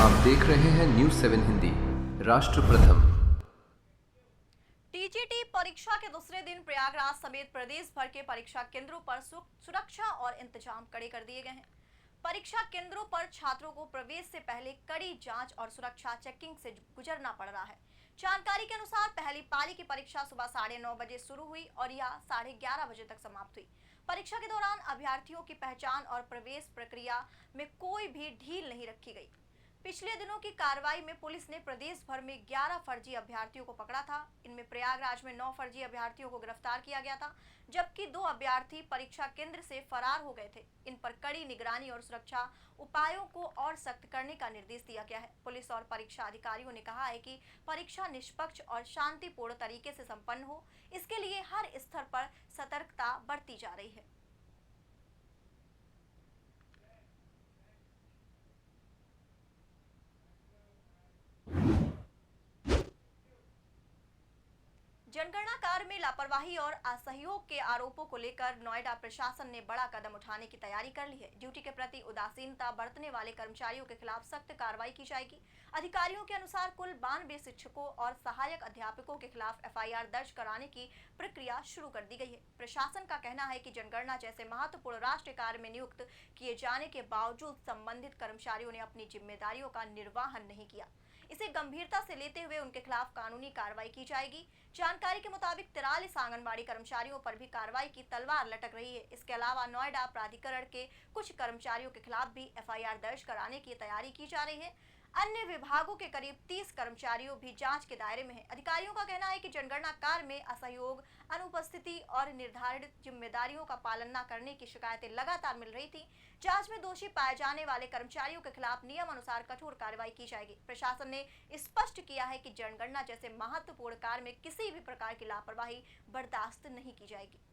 आप देख रहे हैं न्यूज 7 हिंदी। राष्ट्र प्रथम। टीजीटी परीक्षा के दूसरे दिन प्रयागराज समेत प्रदेश भर के परीक्षा केंद्रों पर सुरक्षा और इंतजाम कड़े कर दिए गए हैं। परीक्षा केंद्रों पर छात्रों को प्रवेश से पहले कड़ी जांच और सुरक्षा चेकिंग से गुजरना पड़ रहा है। जानकारी के अनुसार पहली पाली की परीक्षा सुबह 9:30 बजे शुरू हुई और यह 11:30 बजे तक समाप्त हुई। परीक्षा के दौरान अभ्यर्थियों की पहचान और प्रवेश प्रक्रिया में कोई भी ढील नहीं रखी गई। पिछले दिनों की कार्रवाई में पुलिस ने प्रदेश भर में 11 फर्जी अभ्यर्थियों को पकड़ा था। इनमें प्रयागराज में 9 फर्जी अभ्यर्थियों को गिरफ्तार किया गया था, जबकि 2 अभ्यर्थी परीक्षा केंद्र से फरार हो गए थे। इन पर कड़ी निगरानी और सुरक्षा उपायों को और सख्त करने का निर्देश दिया गया है। पुलिस और परीक्षा अधिकारियों ने कहा है कि परीक्षा निष्पक्ष और शांतिपूर्ण तरीके से संपन्न हो, इसके लिए हर स्तर पर सतर्कता बरती जा रही है। जनगणना कार्य में लापरवाही और असहयोग के आरोपों को लेकर नोएडा प्रशासन ने बड़ा कदम उठाने की तैयारी कर ली है। ड्यूटी के प्रति उदासीनता बरतने वाले कर्मचारियों के खिलाफ सख्त कार्रवाई की जाएगी। अधिकारियों के अनुसार कुल 92 शिक्षकों और सहायक अध्यापकों के खिलाफ एफआईआर दर्ज कराने की प्रक्रिया शुरू कर दी गई है। प्रशासन का कहना है कि जनगणना जैसे महत्वपूर्ण राष्ट्रीय कार्य में नियुक्त किए जाने के बावजूद संबंधित कर्मचारियों ने अपनी जिम्मेदारियों का निर्वहन नहीं किया। इसे गंभीरता से लेते हुए उनके खिलाफ कानूनी कार्रवाई की जाएगी। जानकारी के मुताबिक 43 आंगनबाड़ी कर्मचारियों पर भी कार्रवाई की तलवार लटक रही है। इसके अलावा नोएडा प्राधिकरण के कुछ कर्मचारियों के खिलाफ भी एफआईआर दर्ज कराने की तैयारी की जा रही है। अन्य विभागों के करीब 30 कर्मचारियों भी जांच के दायरे में हैं। अधिकारियों का कहना है कि जनगणना कार्य में असहयोग, अनुपस्थिति और निर्धारित जिम्मेदारियों का पालन न करने की शिकायतें लगातार मिल रही थी। जांच में दोषी पाए जाने वाले कर्मचारियों के खिलाफ नियम अनुसार कठोर कार्रवाई की जाएगी। प्रशासन ने स्पष्ट किया है कि जनगणना जैसे महत्वपूर्ण कार्य में किसी भी प्रकार की लापरवाही बर्दाश्त नहीं की जाएगी।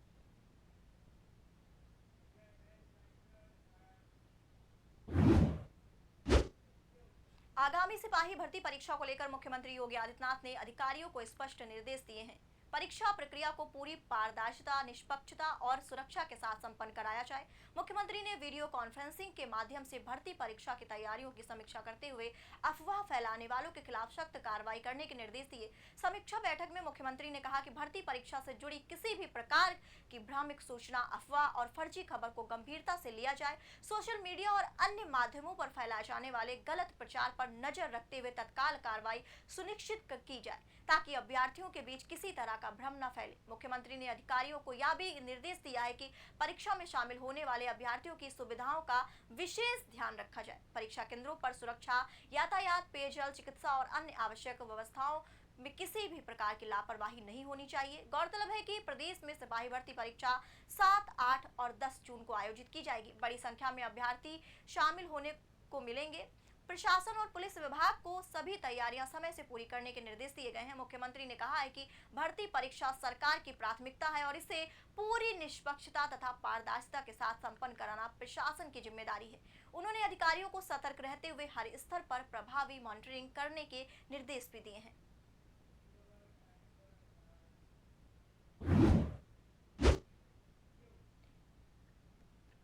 आगामी सिपाही भर्ती परीक्षा को लेकर मुख्यमंत्री योगी आदित्यनाथ ने अधिकारियों को स्पष्ट निर्देश दिए हैं। परीक्षा प्रक्रिया को पूरी पारदर्शिता, निष्पक्षता और सुरक्षा के साथ संपन्न कराया जाए। मुख्यमंत्री ने वीडियो कॉन्फ्रेंसिंग के माध्यम से भर्ती परीक्षा की तैयारियों की समीक्षा करते हुए अफवाह फैलाने वालों के खिलाफ सख्त कार्रवाई करने के निर्देश दिए। समीक्षा बैठक में मुख्यमंत्री ने कहा कि भर्ती परीक्षा से जुड़ी किसी भी प्रकार की भ्रामक सूचना, अफवाह और फर्जी खबर को गंभीरता से लिया जाए। सोशल मीडिया और अन्य माध्यमों पर फैलाए जाने वाले गलत प्रचार पर नजर रखते हुए तत्काल कार्रवाई सुनिश्चित की जाए, ताकि अभ्यर्थियों के बीच किसी तरह का भ्रम न फैले। मुख्यमंत्री ने अधिकारियों को यह भी निर्देश दिया है कि परीक्षा में शामिल होने वाले अभ्यर्थियों की सुविधाओं का विशेष ध्यान रखा जाए। परीक्षा केंद्रों पर सुरक्षा, यातायात, पेयजल, चिकित्सा और अन्य आवश्यक व्यवस्थाओं में किसी भी प्रकार की लापरवाही नहीं होनी चाहिए। गौरतलब है कि प्रदेश में सिपाही भर्ती परीक्षा 7, 8 और 10 जून को आयोजित की जाएगी। बड़ी संख्या में अभ्यर्थी शामिल होने को मिलेंगे। प्रशासन और पुलिस विभाग को सभी तैयारियां समय से पूरी करने के निर्देश दिए गए हैं। मुख्यमंत्री ने कहा है कि भर्ती परीक्षा सरकार की प्राथमिकता है और इसे पूरी निष्पक्षता तथा पारदर्शिता के साथ संपन्न कराना प्रशासन की जिम्मेदारी है। उन्होंने अधिकारियों को सतर्क रहते हुए हर स्तर पर प्रभावी मॉनिटरिंग करने के निर्देश भी दिए हैं।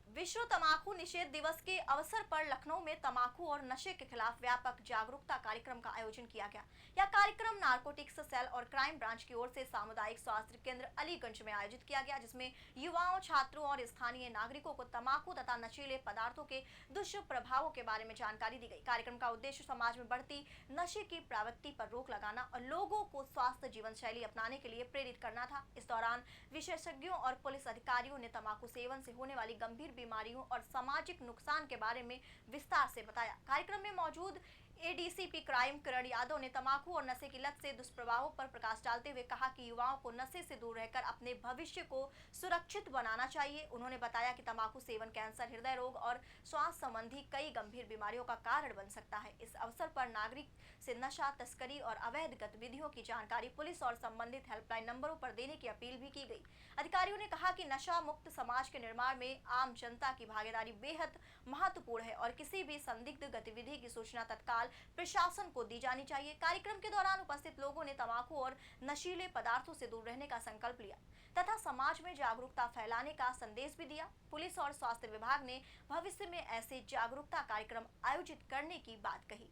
विश्व तंबाकू निषेध दिवस के अवसर पर लखनऊ में तंबाकू और नशे के खिलाफ व्यापक जागरूकता कार्यक्रम का आयोजन किया गया। यह कार्यक्रम नारकोटिक्स सेल और क्राइम ब्रांच की ओर से सामुदायिक स्वास्थ्य केंद्र अलीगंज में आयोजित किया गया, जिसमें युवाओं, छात्रों और स्थानीय नागरिकों को तंबाकू तथा नशीले पदार्थों के दुष्प्रभावों के बारे में जानकारी दी गई। कार्यक्रम का उद्देश्य समाज में बढ़ती नशे की प्रवृत्ति पर रोक लगाना और लोगों को स्वास्थ्य जीवन शैली अपनाने के लिए प्रेरित करना था। इस दौरान विशेषज्ञों और पुलिस अधिकारियों ने तंबाकू सेवन से होने वाली गंभीर बीमारियों और सामाजिक नुकसान के बारे में विस्तार से बताया। कार्यक्रम में मौजूद एडीसीपी क्राइम किरण यादव ने तंबाकू और नशे की लत से दुष्प्रभावों पर प्रकाश डालते हुए कहा कि युवाओं को नशे से दूर रहकर अपने भविष्य को सुरक्षित बनाना चाहिए। उन्होंने बताया कि तंबाकू सेवन कैंसर, हृदय रोग और श्वास संबंधी कई गंभीर बीमारियों का कारण बन सकता है। इस अवसर पर नागरिक से नशा तस्करी और अवैध गतिविधियों की जानकारी पुलिस और संबंधित हेल्पलाइन नंबरों पर देने की अपील भी की गई। अधिकारियों ने कहा कि नशा मुक्त समाज के निर्माण में आम जनता की भागीदारी बेहद महत्वपूर्ण है और किसी भी संदिग्ध गतिविधि की सूचना तत्काल प्रशासन को दी जानी चाहिए। कार्यक्रम के दौरान उपस्थित लोगों ने तंबाकू और नशीले पदार्थों से दूर रहने का संकल्प लिया तथा समाज में जागरूकता फैलाने का संदेश भी दिया। पुलिस और स्वास्थ्य विभाग ने भविष्य में ऐसे जागरूकता कार्यक्रम आयोजित करने की बात कही।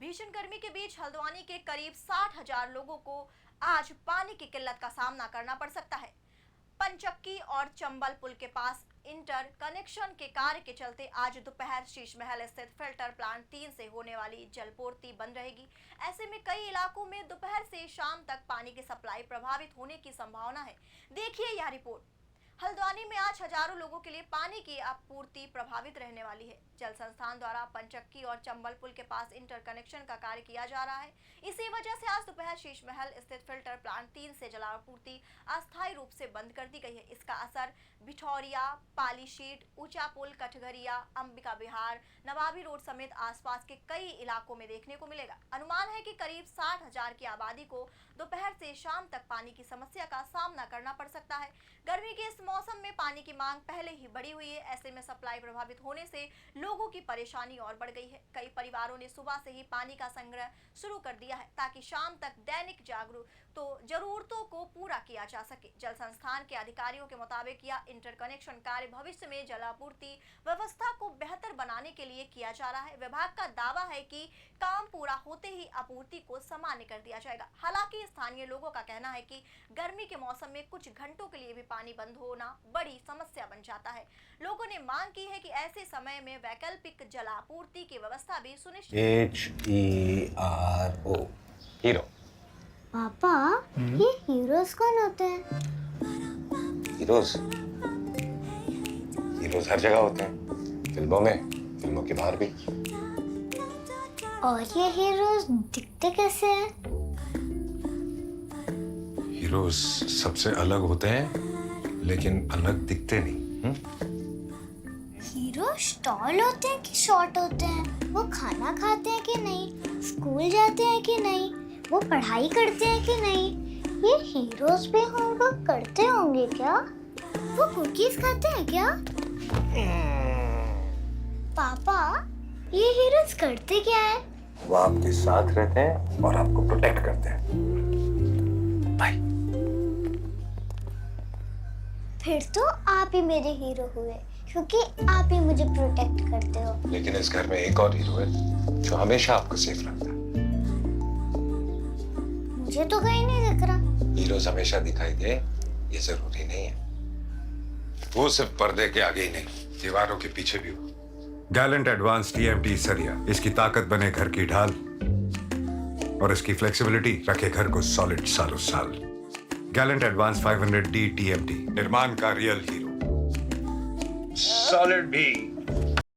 भीषण गर्मी के बीच हल्द्वानी के करीब 60,000 लोगों को आज पानी की किल्लत का सामना करना पड़ सकता है। पंचक्की और चंबल पुल के पास इंटर कनेक्शन के कार्य के चलते आज दोपहर शीश महल स्थित फिल्टर प्लांट 3 से होने वाली जलपूर्ति बंद रहेगी। ऐसे में कई इलाकों में दोपहर से शाम तक पानी की सप्लाई प्रभावित होने की संभावना है। देखिए यह रिपोर्ट। हल्द्वानी में आज हजारों लोगों के लिए पानी की आपूर्ति प्रभावित रहने वाली है। जल संस्थान द्वारा पंचक्की और चंबल पुल के पास इंटर कनेक्शन का कार्य किया जा रहा है। इसी वजह से आज दोपहर शीश महल स्थित फिल्टर प्लांट 3 से जलापूर्ति अस्थायी रूप से बंद कर दी गई है। इसका असर बिठौरिया, पालीशीट, ऊंचा पुल, कठघरिया, अंबिका विहार, नवाबी रोड समेत आसपास के कई इलाकों में देखने को मिलेगा। अनुमान है कि करीब 60,000 की आबादी को दोपहर से शाम तक पानी की समस्या का सामना करना पड़ सकता है। गर्मी के इस मौसम में पानी की मांग पहले ही बढ़ी हुई है। ऐसे में सप्लाई प्रभावित होने से लोगों की परेशानी और बढ़ गई है। कई परिवारों ने सुबह से ही पानी का संग्रह शुरू कर दिया है ताकि शाम तक दैनिक जरूरतों को पूरा किया जा सके। जल संस्थान के अधिकारियों के मुताबिक यह इंटरकनेक्शन कार्य भविष्य में जलापूर्ति व्यवस्था को बेहतर बनाने के लिए किया जा रहा है। विभाग का दावा है कि काम पूरा होते ही आपूर्ति को सामान्य कर दिया जाएगा। हालांकि स्थानीय लोगों का कहना है कि गर्मी के मौसम में कुछ घंटों के लिए भी पानी बंद होना बड़ी समस्या बन जाता है। लोगों ने मांग की है कि ऐसे समय में वैकल्पिक जलापूर्ति की व्यवस्था भी सुनिश्चित HERO हीरो। पापा, ये हीरोज कौन होते हैं? हीरोज हर जगह होते हैं, फिल्मों में, फिल्मों के बाहर भी। और ये हीरोज दिखते कैसे हैं? हीरोज सबसे अलग होते हैं, लेकिन अलग दिखते नहीं। हीरो स्टॉल होते हैं कि शॉर्ट होते हैं? वो खाना खाते हैं कि नहीं? स्कूल जाते हैं कि नहीं? वो पढ़ाई करते हैं कि नहीं? ये हीरोज भी होमवर्क करते होंगे क्या? वो कुकीज खाते हैं क्या? पापा, ये हीरोज करते क्या है? वो आपके साथ रहते हैं और आपको प्रोटेक्ट करते हैं। बाय। फिर तो आप ही मेरे हीरो हुए, क्योंकि आप ही मुझे प्रोटेक्ट करते हो। लेकिन इस घर में एक और हीरो है जो हमेशा आपको सेफ रखता है। मुझे तो कहीं नहीं दिख रहा। हीरोज हमेशा दिखाई दे ये जरूरी नहीं है। वो सिर्फ पर्दे के आगे ही नहीं, दीवारों के पीछे भी हो। गैलेंट एडवांस TMT सरिया, इसकी ताकत बने घर की ढाल और इसकी फ्लेक्सिबिलिटी रखे घर को सॉलिड सालों साल। गैलेंट एडवांस 500D TMT, निर्माण का रियल हीरो। सॉलिड भी